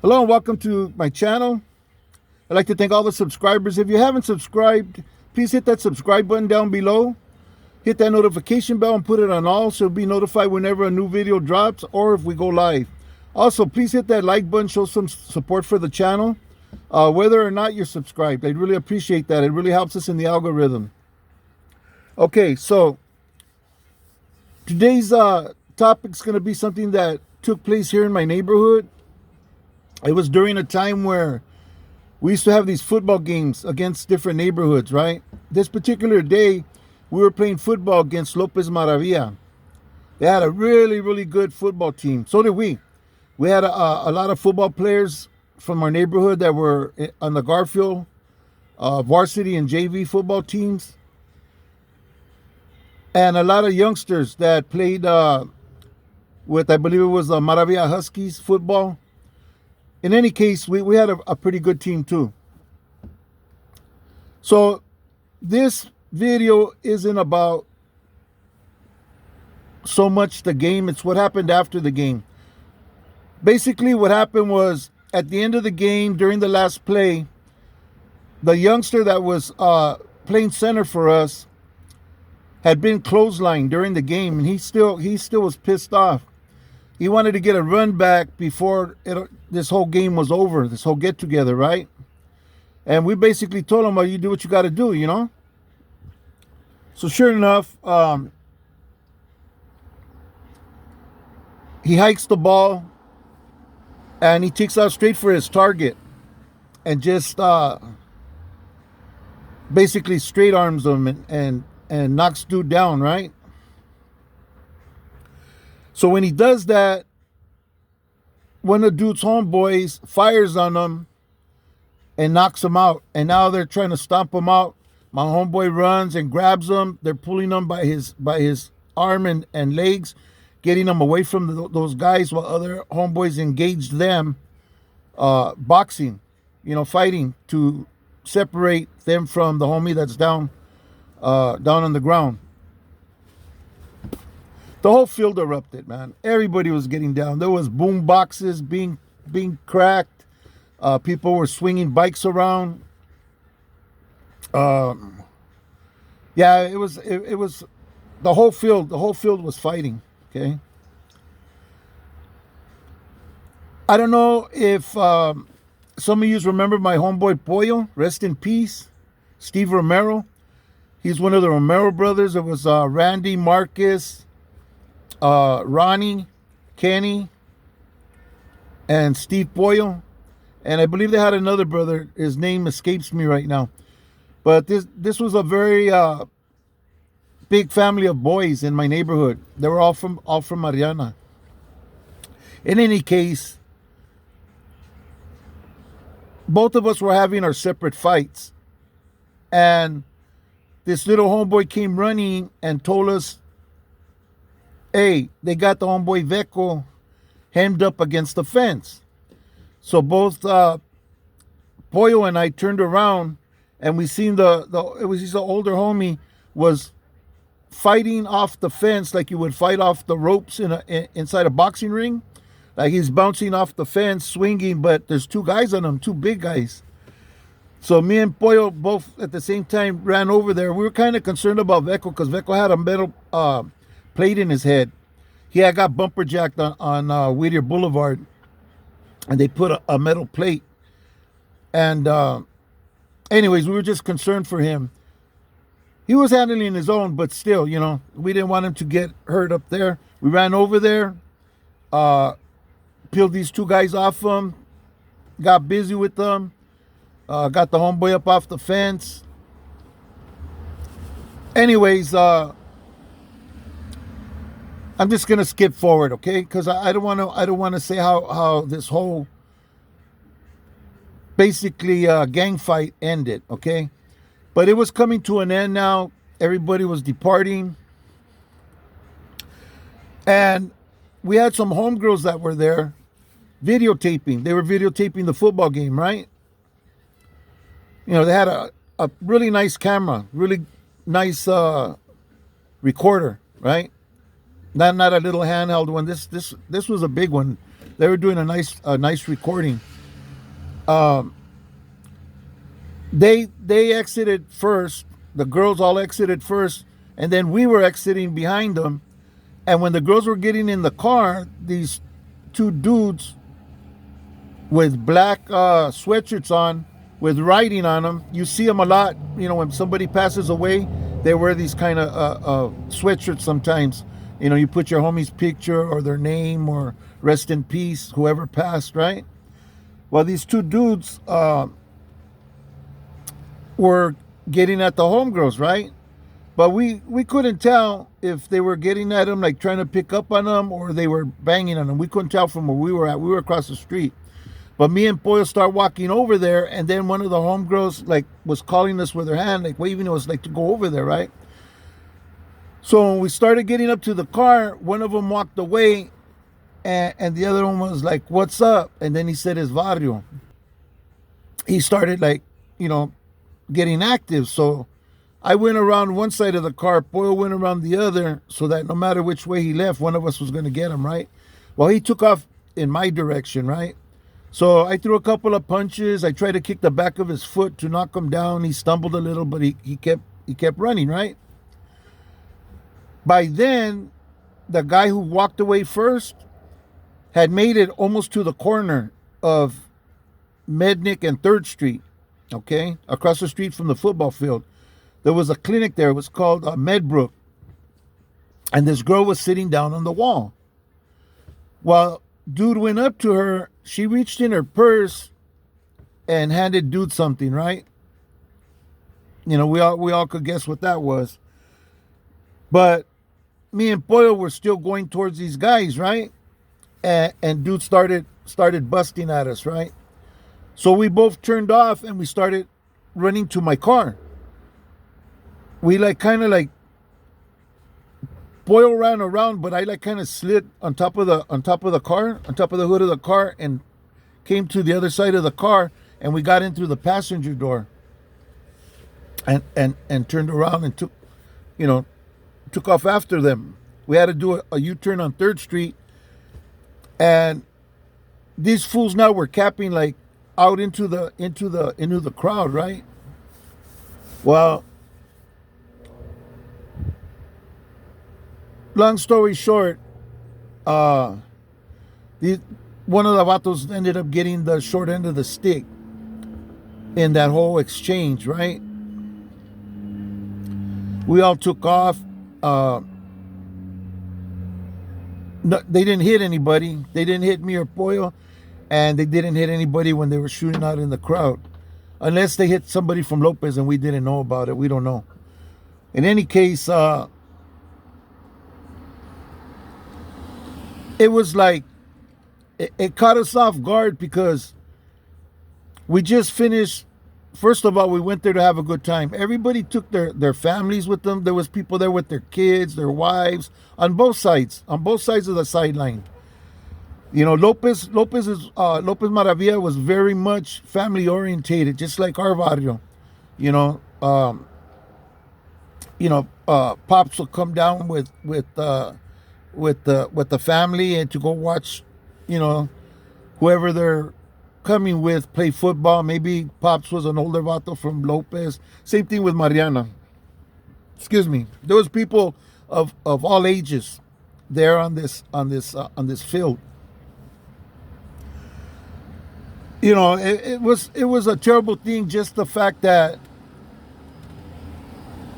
Hello and welcome to my channel. I'd like to thank all the subscribers. If you haven't subscribed, please hit that subscribe button down below. Hit that notification bell and put it on all so you'll be notified whenever a new video drops or if we go live. Also, please hit that like button, show some support for the channel. Whether or not you're subscribed, I'd really appreciate that. It really helps us in the algorithm. Okay, so today's topic is going to be something that took place here in my neighborhood. It was during a time where we used to have these football games against different neighborhoods, right? This particular day, we were playing football against Lopez Maravilla. They had a really, really good football team. So did we. We had a lot of football players from our neighborhood that were on the Garfield varsity and JV football teams. And a lot of youngsters that played with, I believe it was Maravilla Huskies football. In any case, we had a pretty good team too. So this video isn't about so much the game, it's what happened after the game. Basically what happened was at the end of the game, during the last play, the youngster that was playing center for us had been clotheslined during the game, and he still was pissed off. He wanted to get a run back before this whole game was over, this whole get together, right? And we basically told him, well, you do what you got to do, you know? So sure enough, he hikes the ball and he takes out straight for his target and just basically straight arms him and knocks dude down, right? So when he does that, one of the dude's homeboys fires on him and knocks him out. And now they're trying to stomp him out. My homeboy runs and grabs him. They're pulling him by his arm and legs, getting him away from those guys while other homeboys engaged them boxing, fighting to separate them from the homie that's down on the ground. The whole field erupted, man. Everybody was getting down. There was boom boxes being cracked. People were swinging bikes around. Yeah, it was the whole field. The whole field was fighting. Okay. I don't know if some of you remember my homeboy Pollo. Rest in peace, Steve Romero. He's one of the Romero brothers. It was Randy, Marcus, Ronnie, Kenny, and Steve Pollo. And I believe they had another brother. His name escapes me right now. But this was a very big family of boys in my neighborhood. They were all from Mariana. In any case, both of us were having our separate fights. And this little homeboy came running and told us, hey, they got the homeboy Veco hemmed up against the fence. So both Pollo and I turned around and we seen it was the older homie was fighting off the fence like you would fight off the ropes inside a boxing ring. Like he's bouncing off the fence, swinging, but there's two guys on him, two big guys. So me and Pollo both at the same time ran over there. We were kind of concerned about Veco because Veco had a metal plate in his head. He had got bumper jacked on Whittier Boulevard, and they put a metal plate. And anyways, we were just concerned for him. He was handling his own, but still, we didn't want him to get hurt up there. We ran over there, peeled these two guys off him, got busy with them, got the homeboy up off the fence. Anyways, I'm just gonna skip forward, okay? Because I don't want to say how this whole basically gang fight ended, okay? But it was coming to an end now. Everybody was departing, and we had some homegirls that were there videotaping. They were videotaping the football game, right? They had a really nice camera, really nice recorder, right? Not a little handheld one. This was a big one. They were doing a nice recording. Um, they exited first. The girls all exited first, and then we were exiting behind them. And when the girls were getting in the car, these two dudes with black sweatshirts on, with writing on them. You see them a lot. You know, when somebody passes away, they wear these kind of sweatshirts sometimes. You know, you put your homie's picture or their name or rest in peace, whoever passed, right? Well, these two dudes were getting at the homegirls, right? But we couldn't tell if they were getting at them, like trying to pick up on them, or they were banging on them. We couldn't tell from where we were at. We were across the street. But me and Pollo start walking over there, and then one of the homegirls like was calling us with her hand, like waving us like to go over there, right? So when we started getting up to the car, one of them walked away, and the other one was like, "What's up?" And then he said, "Es barrio." He started like, you know, getting active. So I went around one side of the car, Pollo went around the other, so that no matter which way he left, one of us was going to get him, right? Well, he took off in my direction, right? So I threw a couple of punches. I tried to kick the back of his foot to knock him down. He stumbled a little, but he kept running, right? By then, the guy who walked away first had made it almost to the corner of Mednick and 3rd Street, okay? Across the street from the football field. There was a clinic there. It was called Medbrook. And this girl was sitting down on the wall. Well, dude went up to her. She reached in her purse and handed dude something, right? You know, we all could guess what that was. But me and Pollo were still going towards these guys, right? And dude started busting at us, right? So we both turned off and we started running to my car. We like kind of like Pollo ran around, but I like kind of slid on top of the car, on top of the hood of the car, and came to the other side of the car, and we got in through the passenger door, and turned around and took off after them. We had to do a U-turn on 3rd Street, and these fools now were capping like out into the crowd, right? Well, long story short, one of the vatos ended up getting the short end of the stick in that whole exchange, right? We all took off. No, they didn't hit anybody. They didn't hit me or Pollo, and they didn't hit anybody when they were shooting out in the crowd, unless they hit somebody from Lopez and we didn't know about it. We don't know. In any case, it was like it caught us off guard because we just finished. First of all, we went there to have a good time. Everybody took their families with them. There was people there with their kids, their wives, on both sides of the sideline. You know, Lopez Maravilla was very much family orientated, just like our barrio. Pops will come down with the family and to go watch, whoever they're coming with play football. Maybe Pops was an older vato from Lopez. Same thing with Mariana. Excuse me. There was people of all ages there on this field. It was a terrible thing, just the fact that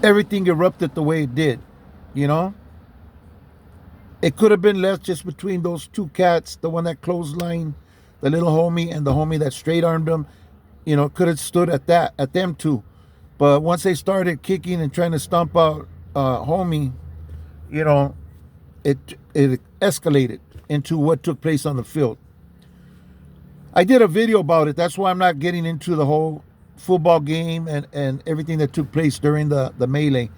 everything erupted the way it did. It could have been left just between those two cats, the one that clotheslined the little homie and the homie that straight armed him. Could have stood at them two. But once they started kicking and trying to stomp out homie, it escalated into what took place on the field. I did a video about it. That's why I'm not getting into the whole football game and everything that took place during the melee.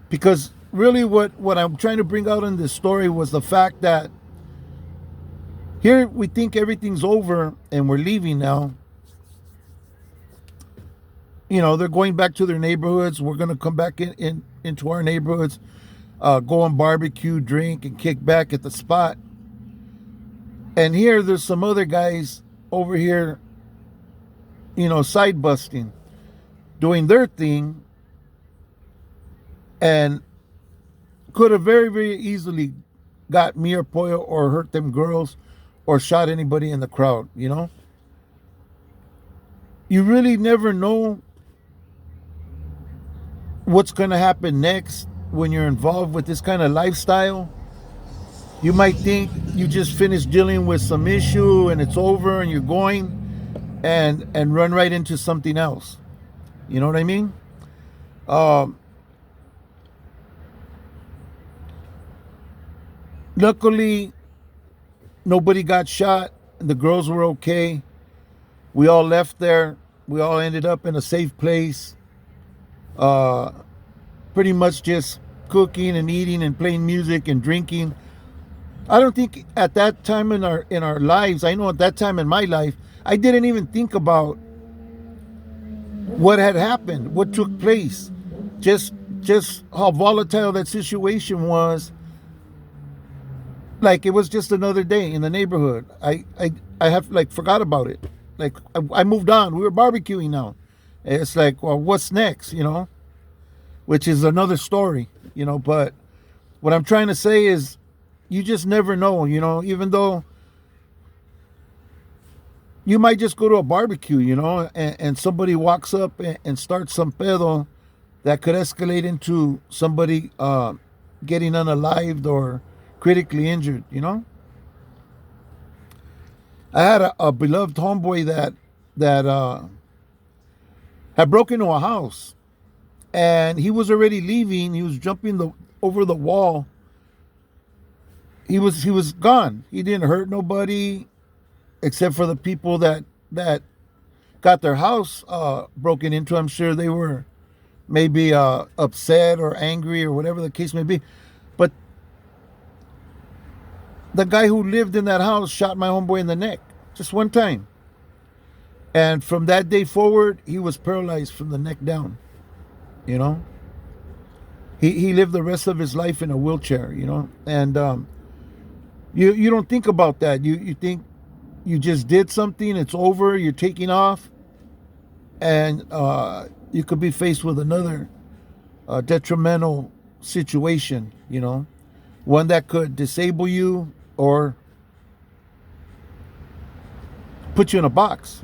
Because really what I'm trying to bring out in this story was the fact that here we think everything's over and we're leaving now. They're going back to their neighborhoods. We're going to come back into our neighborhoods, go on barbecue, drink, and kick back at the spot. And here there's some other guys over here side busting, doing their thing, and could have very, very easily got me or Pollo or hurt them girls or shot anybody in the crowd, You really never know what's going to happen next when you're involved with this kind of lifestyle. You might think you just finished dealing with some issue and it's over and you're going and run right into something else. You know what I mean? Luckily, nobody got shot. The girls were okay. We all left there. We all ended up in a safe place. Pretty much just cooking and eating and playing music and drinking. I don't think at that time in our lives, I know at that time in my life, I didn't even think about what had happened, what took place, just how volatile that situation was. Like it was just another day in the neighborhood. I have forgot about it. Like I moved on. We were barbecuing now. It's like, well, what's next? Which is another story. But what I'm trying to say is, you just never know. Even though you might just go to a barbecue, and somebody walks up and starts some pedo that could escalate into somebody getting unalived or critically injured. I had a beloved homeboy that had broken into a house, and he was already leaving. He was jumping over the wall. He was gone. He didn't hurt nobody, except for the people that got their house broken into. I'm sure they were maybe upset or angry or whatever the case may be. But the guy who lived in that house shot my homeboy in the neck just one time. And from that day forward, he was paralyzed from the neck down. He lived the rest of his life in a wheelchair, and you don't think about that. You think you just did something, it's over, you're taking off, and you could be faced with another detrimental situation, one that could disable you or put you in a box,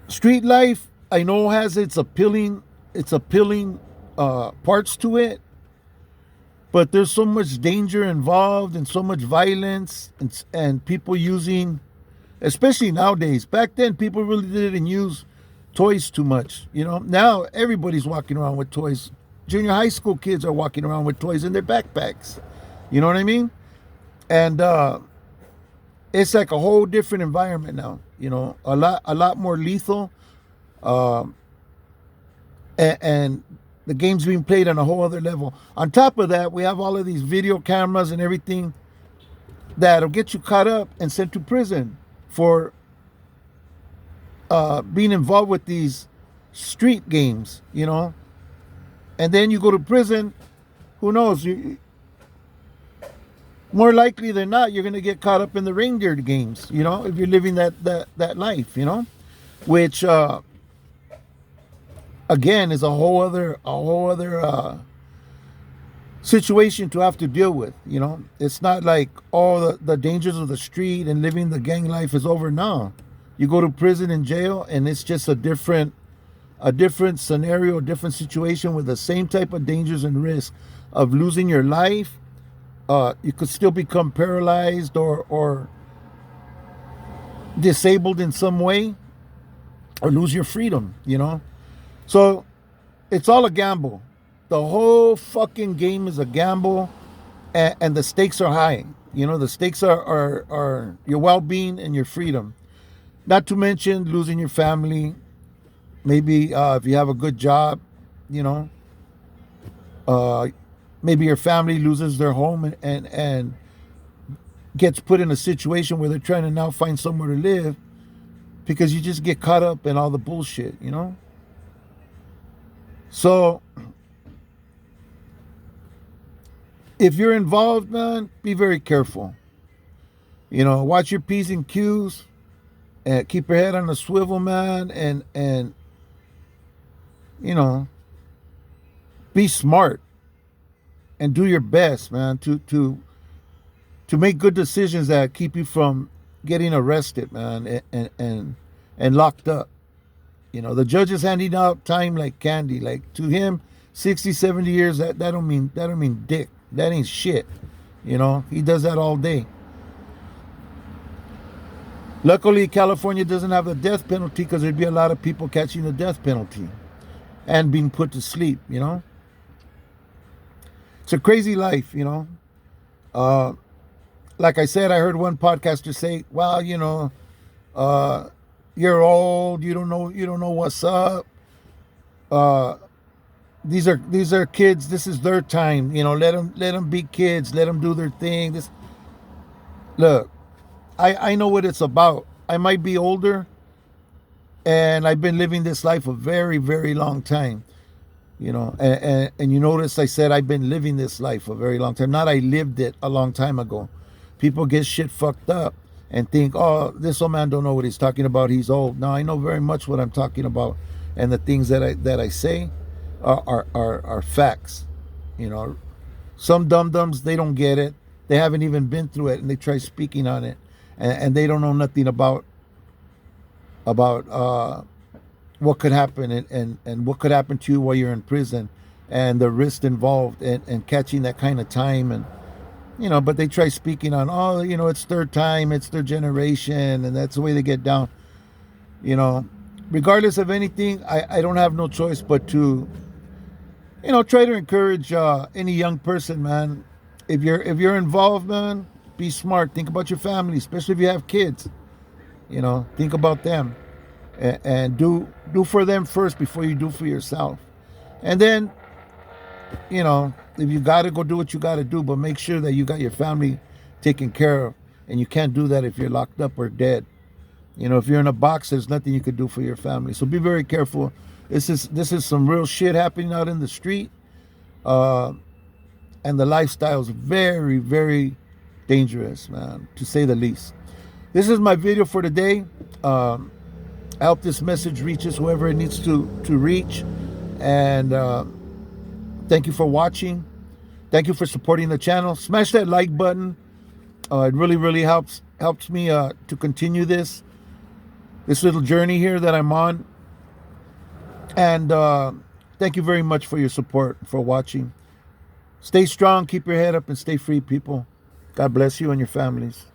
Street life, I know, has its appealing parts to it, but there's so much danger involved and so much violence and people using, especially nowadays. Back then, people really didn't use toys too much. Now everybody's walking around with toys. Junior high school kids are walking around with toys in their backpacks. You know what I mean? And it's like a whole different environment now. A lot more lethal. And the game's being played on a whole other level. On top of that, we have all of these video cameras and everything that'll get you caught up and sent to prison for being involved with these street games, And then you go to prison, who knows? More likely than not, you're going to get caught up in the reindeer games, if you're living that life, which again is a whole other situation to have to deal with. It's not like all the dangers of the street and living the gang life is over. No, you go to prison and jail, and it's just a different scenario, a different situation with the same type of dangers and risk of losing your life. You could still become paralyzed or disabled in some way, or lose your freedom, So it's all a gamble. The whole fucking game is a gamble, and the stakes are high. The stakes are your well-being and your freedom. Not to mention losing your family. Maybe if you have a good job, maybe your family loses their home and gets put in a situation where they're trying to now find somewhere to live because you just get caught up in all the bullshit, So if you're involved, man, be very careful. You know, watch your P's and Q's, and keep your head on the swivel, man, and you know, be smart and do your best, man, to make good decisions that keep you from getting arrested, man, and locked up. You know, the judge is handing out time like candy. Like, to him, 60, 70 years, that don't mean dick. That ain't shit. You know, he does that all day. Luckily, California doesn't have the death penalty, because there'd be a lot of people catching the death penalty and being put to sleep, you know. It's a crazy life, you know. Uh, like I said, I heard one podcaster say, well, you know, you're old, you don't know what's up. Uh, these are kids, this is their time, you know, let them be kids, let them do their thing. This Look, I know what it's about. I might be older, and I've been living this life a very, very long time. You know, and you notice I said I've been living this life a very long time. Not I lived it a long time ago. People get shit fucked up and think, oh, this old man don't know what he's talking about. He's old. No, I know very much what I'm talking about, and the things that I say are facts. You know, some dum dums, they don't get it. They haven't even been through it, and they try speaking on it, and they don't know nothing about what could happen, and what could happen to you while you're in prison, and the risk involved, and catching that kind of time. And you know, but they try speaking on, oh, you know, it's their time, it's their generation, and that's the way they get down. You know, regardless of anything, I don't have no choice but to, you know, try to encourage any young person, man. If you're involved, man, be smart. Think about your family, especially if you have kids. You know, think about them, and do for them first before you do for yourself. And then, you know, if you got to go do what you got to do, but make sure that you got your family taken care of. And you can't do that if you're locked up or dead. You know, if you're in a box, there's nothing you could do for your family. So be very careful. This is some real shit happening out in the street. Uh, and the lifestyle is very, very dangerous, man, to say the least. This is my video for today. I hope this message reaches whoever it needs to reach. And thank you for watching. Thank you for supporting the channel. Smash that like button. It really, really helps me to continue this little journey here that I'm on. And thank you very much for your support, for watching. Stay strong, keep your head up, and stay free, people. God bless you and your families.